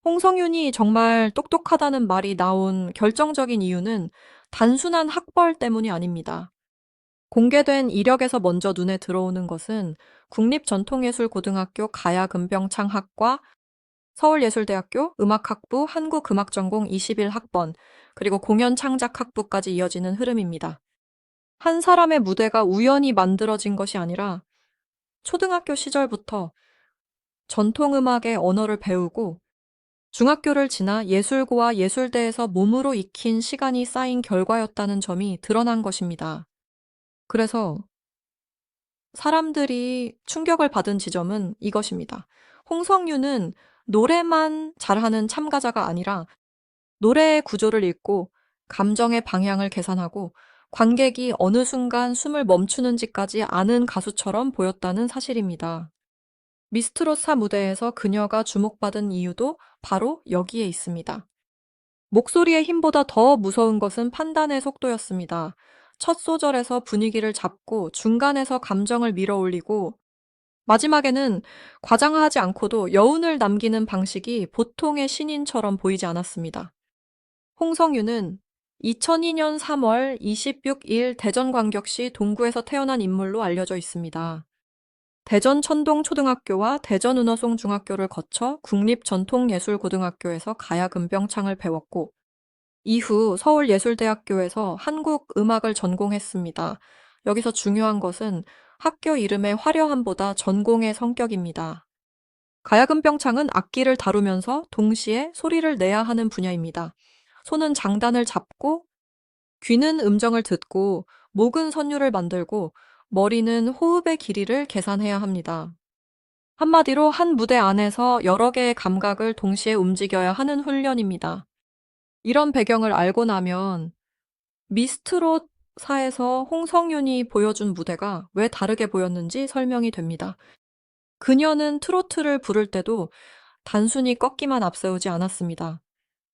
홍성윤이 정말 똑똑하다는 말이 나온 결정적인 이유는 단순한 학벌 때문이 아닙니다. 공개된 이력에서 먼저 눈에 들어오는 것은 국립전통예술고등학교 가야금병창학과, 서울예술대학교 음악학부 한국음악전공 21학번, 그리고 공연창작학부까지 이어지는 흐름입니다. 한 사람의 무대가 우연히 만들어진 것이 아니라 초등학교 시절부터 전통음악의 언어를 배우고 중학교를 지나 예술고와 예술대에서 몸으로 익힌 시간이 쌓인 결과였다는 점이 드러난 것입니다. 그래서 사람들이 충격을 받은 지점은 이것입니다. 홍성유는 노래만 잘하는 참가자가 아니라 노래의 구조를 읽고 감정의 방향을 계산하고 관객이 어느 순간 숨을 멈추는지까지 아는 가수처럼 보였다는 사실입니다. 미스트롯4 무대에서 그녀가 주목받은 이유도 바로 여기에 있습니다. 목소리의 힘보다 더 무서운 것은 판단의 속도였습니다. 첫 소절에서 분위기를 잡고 중간에서 감정을 밀어올리고 마지막에는 과장하지 않고도 여운을 남기는 방식이 보통의 신인처럼 보이지 않았습니다. 홍성유는 2002년 3월 26일 대전광역시 동구에서 태어난 인물로 알려져 있습니다. 대전 천동초등학교와 대전 은어송중학교를 거쳐 국립전통예술고등학교에서 가야금병창을 배웠고 이후 서울예술대학교에서 한국음악을 전공했습니다. 여기서 중요한 것은 학교 이름의 화려함보다 전공의 성격입니다. 가야금병창은 악기를 다루면서 동시에 소리를 내야 하는 분야입니다. 손은 장단을 잡고 귀는 음정을 듣고 목은 선율을 만들고 머리는 호흡의 길이를 계산해야 합니다. 한마디로 한 무대 안에서 여러 개의 감각을 동시에 움직여야 하는 훈련입니다. 이런 배경을 알고 나면 미스트롯사에서 홍성윤이 보여준 무대가 왜 다르게 보였는지 설명이 됩니다. 그녀는 트로트를 부를 때도 단순히 꺾기만 앞세우지 않았습니다.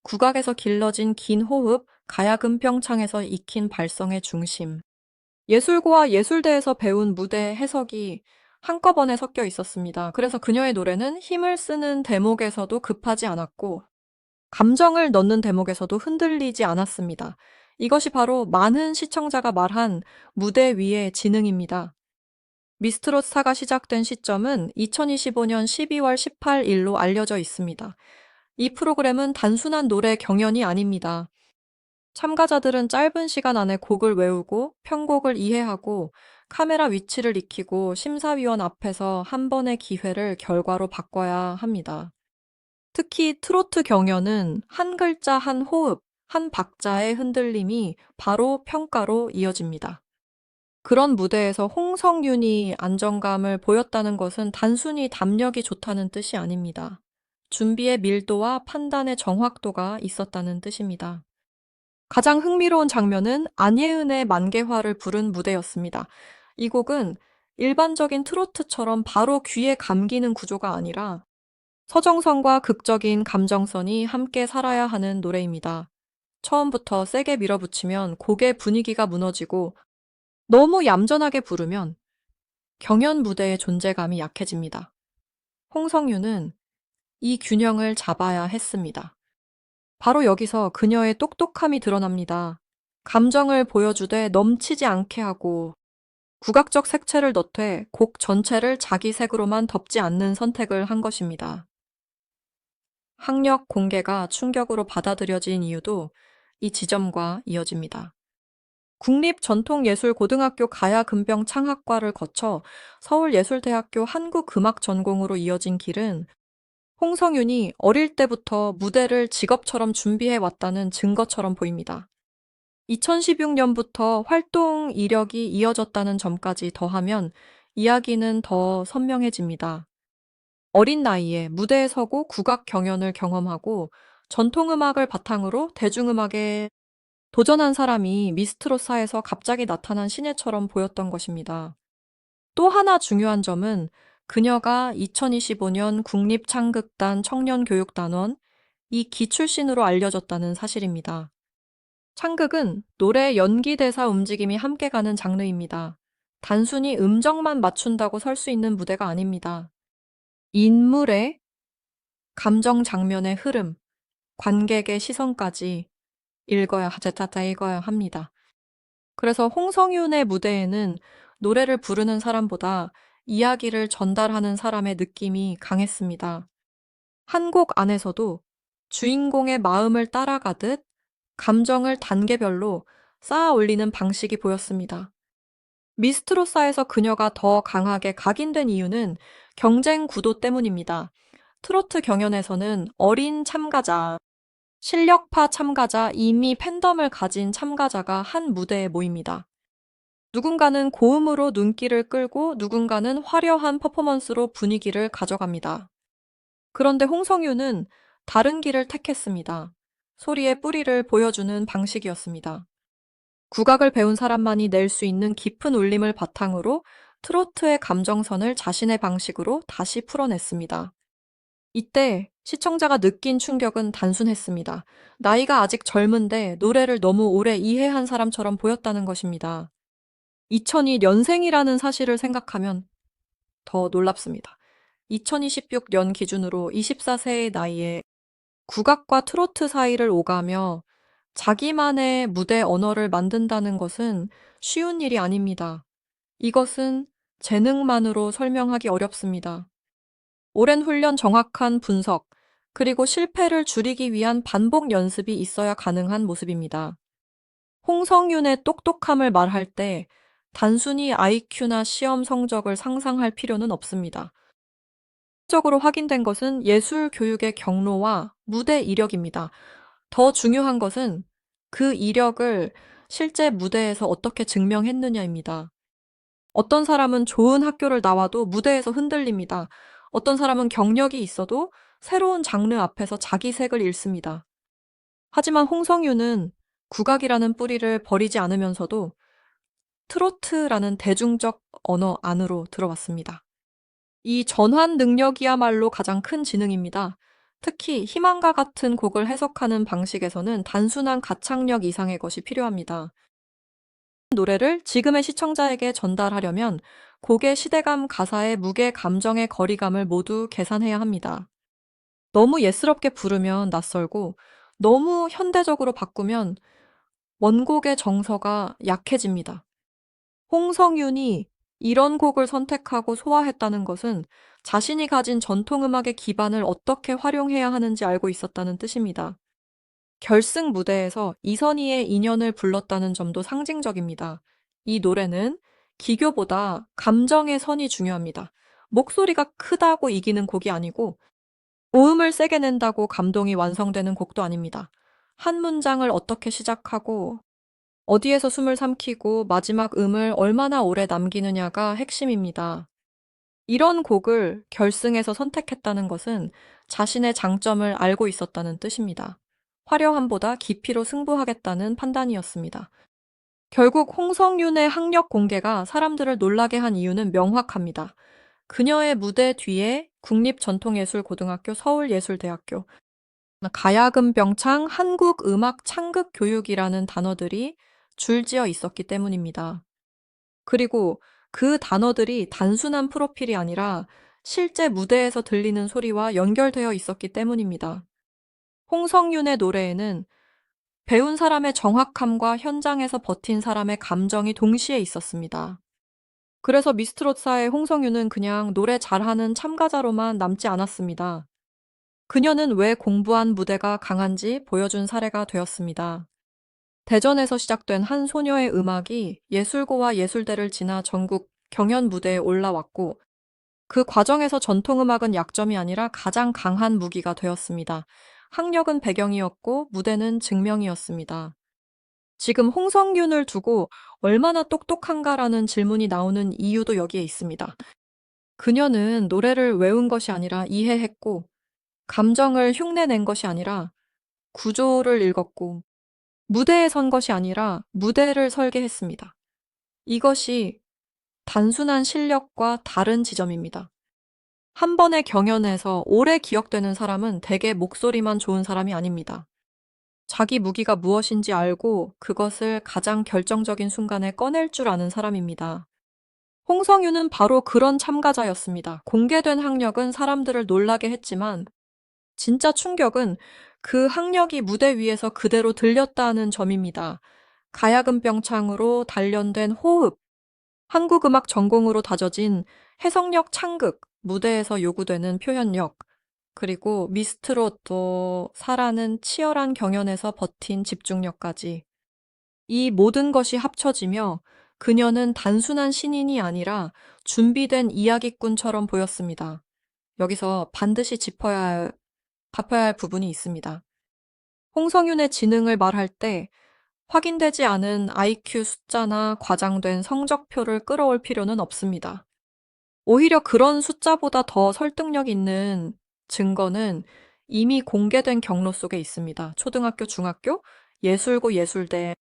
국악에서 길러진 긴 호흡, 가야금병창에서 익힌 발성의 중심, 예술고와 예술대에서 배운 무대 해석이 한꺼번에 섞여 있었습니다. 그래서 그녀의 노래는 힘을 쓰는 대목에서도 급하지 않았고 감정을 넣는 대목에서도 흔들리지 않았습니다. 이것이 바로 많은 시청자가 말한 무대 위의 지능입니다. 미스트롯4가 시작된 시점은 2025년 12월 18일로 알려져 있습니다. 이 프로그램은 단순한 노래 경연이 아닙니다. 참가자들은 짧은 시간 안에 곡을 외우고 편곡을 이해하고 카메라 위치를 익히고 심사위원 앞에서 한 번의 기회를 결과로 바꿔야 합니다. 특히 트로트 경연은 한 글자 한 호흡, 한 박자의 흔들림이 바로 평가로 이어집니다. 그런 무대에서 홍성윤이 안정감을 보였다는 것은 단순히 담력이 좋다는 뜻이 아닙니다. 준비의 밀도와 판단의 정확도가 있었다는 뜻입니다. 가장 흥미로운 장면은 안예은의 만개화를 부른 무대였습니다. 이 곡은 일반적인 트로트처럼 바로 귀에 감기는 구조가 아니라 서정선과 극적인 감정선이 함께 살아야 하는 노래입니다. 처음부터 세게 밀어붙이면 곡의 분위기가 무너지고 너무 얌전하게 부르면 경연 무대의 존재감이 약해집니다. 홍성유는 이 균형을 잡아야 했습니다. 바로 여기서 그녀의 똑똑함이 드러납니다. 감정을 보여주되 넘치지 않게 하고 국악적 색채를 넣되 곡 전체를 자기 색으로만 덮지 않는 선택을 한 것입니다. 학력 공개가 충격으로 받아들여진 이유도 이 지점과 이어집니다. 국립전통예술고등학교 가야금병창학과를 거쳐 서울예술대학교 한국음악 전공으로 이어진 길은 홍성윤이 어릴 때부터 무대를 직업처럼 준비해 왔다는 증거처럼 보입니다. 2016년부터 활동 이력이 이어졌다는 점까지 더하면 이야기는 더 선명해집니다. 어린 나이에 무대에 서고 국악 경연을 경험하고 전통음악을 바탕으로 대중음악에 도전한 사람이 미스트롯사에서 갑자기 나타난 신예처럼 보였던 것입니다. 또 하나 중요한 점은 그녀가 2025년 국립창극단 청년교육단원 2기 출신으로 알려졌다는 사실입니다. 창극은 노래, 연기, 대사, 움직임이 함께 가는 장르입니다. 단순히 음정만 맞춘다고 설 수 있는 무대가 아닙니다. 인물의 감정 장면의 흐름, 관객의 시선까지 다 읽어야 합니다. 그래서 홍성윤의 무대에는 노래를 부르는 사람보다 이야기를 전달하는 사람의 느낌이 강했습니다. 한 곡 안에서도 주인공의 마음을 따라가듯 감정을 단계별로 쌓아 올리는 방식이 보였습니다. 미스트로사에서 그녀가 더 강하게 각인된 이유는 경쟁 구도 때문입니다. 트로트 경연에서는 어린 참가자, 실력파 참가자, 이미 팬덤을 가진 참가자가 한 무대에 모입니다. 누군가는 고음으로 눈길을 끌고 누군가는 화려한 퍼포먼스로 분위기를 가져갑니다. 그런데 홍성윤은 다른 길을 택했습니다. 소리의 뿌리를 보여주는 방식이었습니다. 국악을 배운 사람만이 낼 수 있는 깊은 울림을 바탕으로 트로트의 감정선을 자신의 방식으로 다시 풀어냈습니다. 이때 시청자가 느낀 충격은 단순했습니다. 나이가 아직 젊은데 노래를 너무 오래 이해한 사람처럼 보였다는 것입니다. 2002년생이라는 사실을 생각하면 더 놀랍습니다. 2026년 기준으로 24세의 나이에 국악과 트로트 사이를 오가며 자기만의 무대 언어를 만든다는 것은 쉬운 일이 아닙니다. 이것은 재능만으로 설명하기 어렵습니다. 오랜 훈련, 정확한 분석, 그리고 실패를 줄이기 위한 반복 연습이 있어야 가능한 모습입니다. 홍성윤의 똑똑함을 말할 때 단순히 IQ나 시험 성적을 상상할 필요는 없습니다. 적으로 확인된 것은 예술 교육의 경로와 무대 이력입니다. 더 중요한 것은 그 이력을 실제 무대에서 어떻게 증명했느냐입니다. 어떤 사람은 좋은 학교를 나와도 무대에서 흔들립니다. 어떤 사람은 경력이 있어도 새로운 장르 앞에서 자기 색을 잃습니다. 하지만 홍성윤은 국악이라는 뿌리를 버리지 않으면서도 트로트라는 대중적 언어 안으로 들어왔습니다. 이 전환 능력이야말로 가장 큰 지능입니다. 특히 희망과 같은 곡을 해석하는 방식에서는 단순한 가창력 이상의 것이 필요합니다. 노래를 지금의 시청자에게 전달하려면 곡의 시대감, 가사의 무게, 감정의 거리감을 모두 계산해야 합니다. 너무 예스럽게 부르면 낯설고 너무 현대적으로 바꾸면 원곡의 정서가 약해집니다. 홍성윤이 이런 곡을 선택하고 소화했다는 것은 자신이 가진 전통음악의 기반을 어떻게 활용해야 하는지 알고 있었다는 뜻입니다. 결승 무대에서 이선희의 인연을 불렀다는 점도 상징적입니다. 이 노래는 기교보다 감정의 선이 중요합니다. 목소리가 크다고 이기는 곡이 아니고 고음을 세게 낸다고 감동이 완성되는 곡도 아닙니다. 한 문장을 어떻게 시작하고 어디에서 숨을 삼키고 마지막 음을 얼마나 오래 남기느냐가 핵심입니다. 이런 곡을 결승에서 선택했다는 것은 자신의 장점을 알고 있었다는 뜻입니다. 화려함보다 깊이로 승부하겠다는 판단이었습니다. 결국 홍성윤의 학력 공개가 사람들을 놀라게 한 이유는 명확합니다. 그녀의 무대 뒤에 국립전통예술고등학교, 서울예술대학교, 가야금병창, 한국음악창극교육이라는 단어들이 줄지어 있었기 때문입니다. 그리고 그 단어들이 단순한 프로필이 아니라 실제 무대에서 들리는 소리와 연결되어 있었기 때문입니다. 홍성윤의 노래에는 배운 사람의 정확함과 현장에서 버틴 사람의 감정이 동시에 있었습니다. 그래서 미스트롯사의 홍성윤은 그냥 노래 잘하는 참가자로만 남지 않았습니다. 그녀는 왜 공부한 무대가 강한지 보여준 사례가 되었습니다. 대전에서 시작된 한 소녀의 음악이 예술고와 예술대를 지나 전국 경연 무대에 올라왔고 그 과정에서 전통음악은 약점이 아니라 가장 강한 무기가 되었습니다. 학력은 배경이었고 무대는 증명이었습니다. 지금 홍성윤을 두고 얼마나 똑똑한가라는 질문이 나오는 이유도 여기에 있습니다. 그녀는 노래를 외운 것이 아니라 이해했고 감정을 흉내낸 것이 아니라 구조를 읽었고 무대에 선 것이 아니라 무대를 설계했습니다. 이것이 단순한 실력과 다른 지점입니다. 한 번의 경연에서 오래 기억되는 사람은 대개 목소리만 좋은 사람이 아닙니다. 자기 무기가 무엇인지 알고 그것을 가장 결정적인 순간에 꺼낼 줄 아는 사람입니다. 홍성윤은 바로 그런 참가자였습니다. 공개된 학력은 사람들을 놀라게 했지만 진짜 충격은 그 학력이 무대 위에서 그대로 들렸다는 점입니다. 가야금병창으로 단련된 호흡, 한국음악 전공으로 다져진 해석력 창극, 무대에서 요구되는 표현력, 그리고 미스트롯도 사라는 치열한 경연에서 버틴 집중력까지. 이 모든 것이 합쳐지며 그녀는 단순한 신인이 아니라 준비된 이야기꾼처럼 보였습니다. 여기서 반드시 짚어야 할 부분이 있습니다. 홍성윤의 지능을 말할 때 확인되지 않은 IQ 숫자나 과장된 성적표를 끌어올 필요는 없습니다. 오히려 그런 숫자보다 더 설득력 있는 증거는 이미 공개된 경로 속에 있습니다. 초등학교, 중학교, 예술고, 예술대,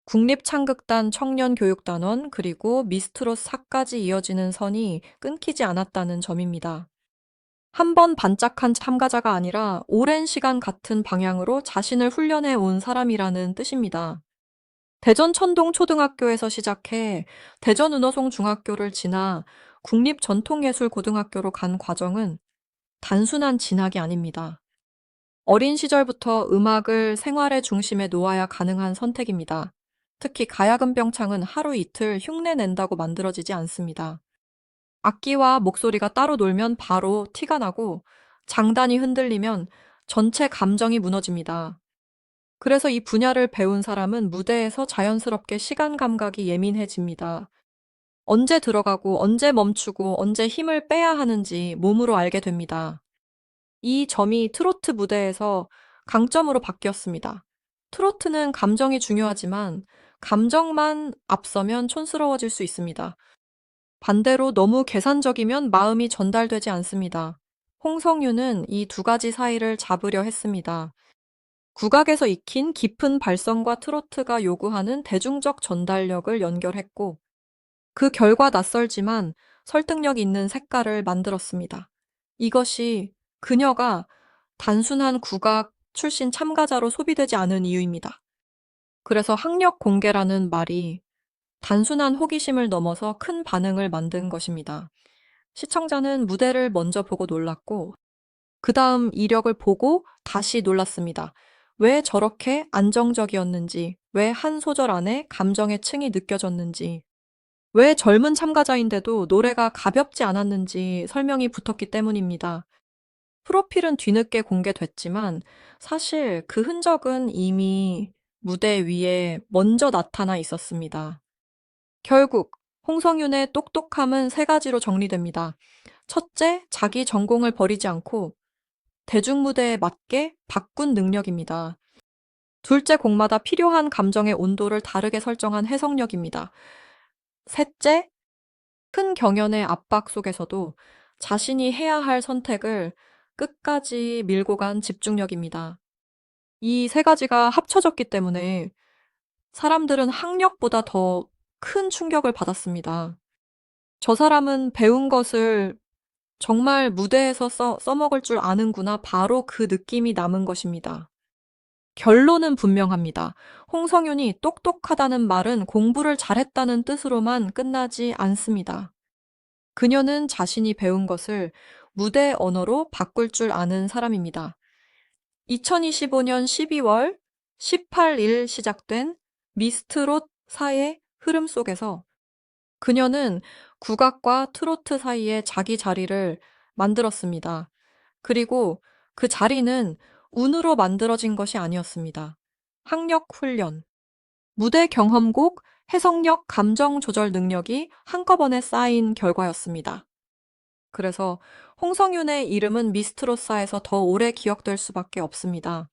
국립창극단, 청년교육단원, 그리고 미스트롯 사까지 이어지는 선이 끊기지 않았다는 점입니다. 한 번 반짝한 참가자가 아니라 오랜 시간 같은 방향으로 자신을 훈련해 온 사람이라는 뜻입니다. 대전 천동초등학교에서 시작해 대전 은호송 중학교를 지나 국립전통예술고등학교로 간 과정은 단순한 진학이 아닙니다. 어린 시절부터 음악을 생활의 중심에 놓아야 가능한 선택입니다. 특히 가야금병창은 하루 이틀 흉내 낸다고 만들어지지 않습니다. 악기와 목소리가 따로 놀면 바로 티가 나고 장단이 흔들리면 전체 감정이 무너집니다. 그래서 이 분야를 배운 사람은 무대에서 자연스럽게 시간 감각이 예민해집니다. 언제 들어가고 언제 멈추고 언제 힘을 빼야 하는지 몸으로 알게 됩니다. 이 점이 트로트 무대에서 강점으로 바뀌었습니다. 트로트는 감정이 중요하지만 감정만 앞서면 촌스러워질 수 있습니다. 반대로 너무 계산적이면 마음이 전달되지 않습니다. 홍성유는 이 두 가지 사이를 잡으려 했습니다. 국악에서 익힌 깊은 발성과 트로트가 요구하는 대중적 전달력을 연결했고, 그 결과 낯설지만 설득력 있는 색깔을 만들었습니다. 이것이 그녀가 단순한 국악 출신 참가자로 소비되지 않은 이유입니다. 그래서 학력 공개라는 말이 단순한 호기심을 넘어서 큰 반응을 만든 것입니다. 시청자는 무대를 먼저 보고 놀랐고, 그 다음 이력을 보고 다시 놀랐습니다. 왜 저렇게 안정적이었는지, 왜 한 소절 안에 감정의 층이 느껴졌는지, 왜 젊은 참가자인데도 노래가 가볍지 않았는지 설명이 붙었기 때문입니다. 프로필은 뒤늦게 공개됐지만 사실 그 흔적은 이미 무대 위에 먼저 나타나 있었습니다. 결국 홍성윤의 똑똑함은 세 가지로 정리됩니다. 첫째, 자기 전공을 버리지 않고 대중무대에 맞게 바꾼 능력입니다. 둘째, 곡마다 필요한 감정의 온도를 다르게 설정한 해석력입니다. 셋째, 큰 경연의 압박 속에서도 자신이 해야 할 선택을 끝까지 밀고 간 집중력입니다. 이 세 가지가 합쳐졌기 때문에 사람들은 학력보다 더 큰 충격을 받았습니다. 저 사람은 배운 것을 정말 무대에서 써먹을 줄 아는구나. 바로 그 느낌이 남은 것입니다. 결론은 분명합니다. 홍성윤이 똑똑하다는 말은 공부를 잘했다는 뜻으로만 끝나지 않습니다. 그녀는 자신이 배운 것을 무대 언어로 바꿀 줄 아는 사람입니다. 2025년 12월 18일 시작된 미스트롯 사의 흐름 속에서 그녀는 국악과 트로트 사이에 자기 자리를 만들었습니다. 그리고 그 자리는 운으로 만들어진 것이 아니었습니다. 학력 훈련, 무대 경험곡, 해석력, 감정 조절 능력이 한꺼번에 쌓인 결과였습니다. 그래서 홍성윤의 이름은 미스트롯사에서 더 오래 기억될 수밖에 없습니다.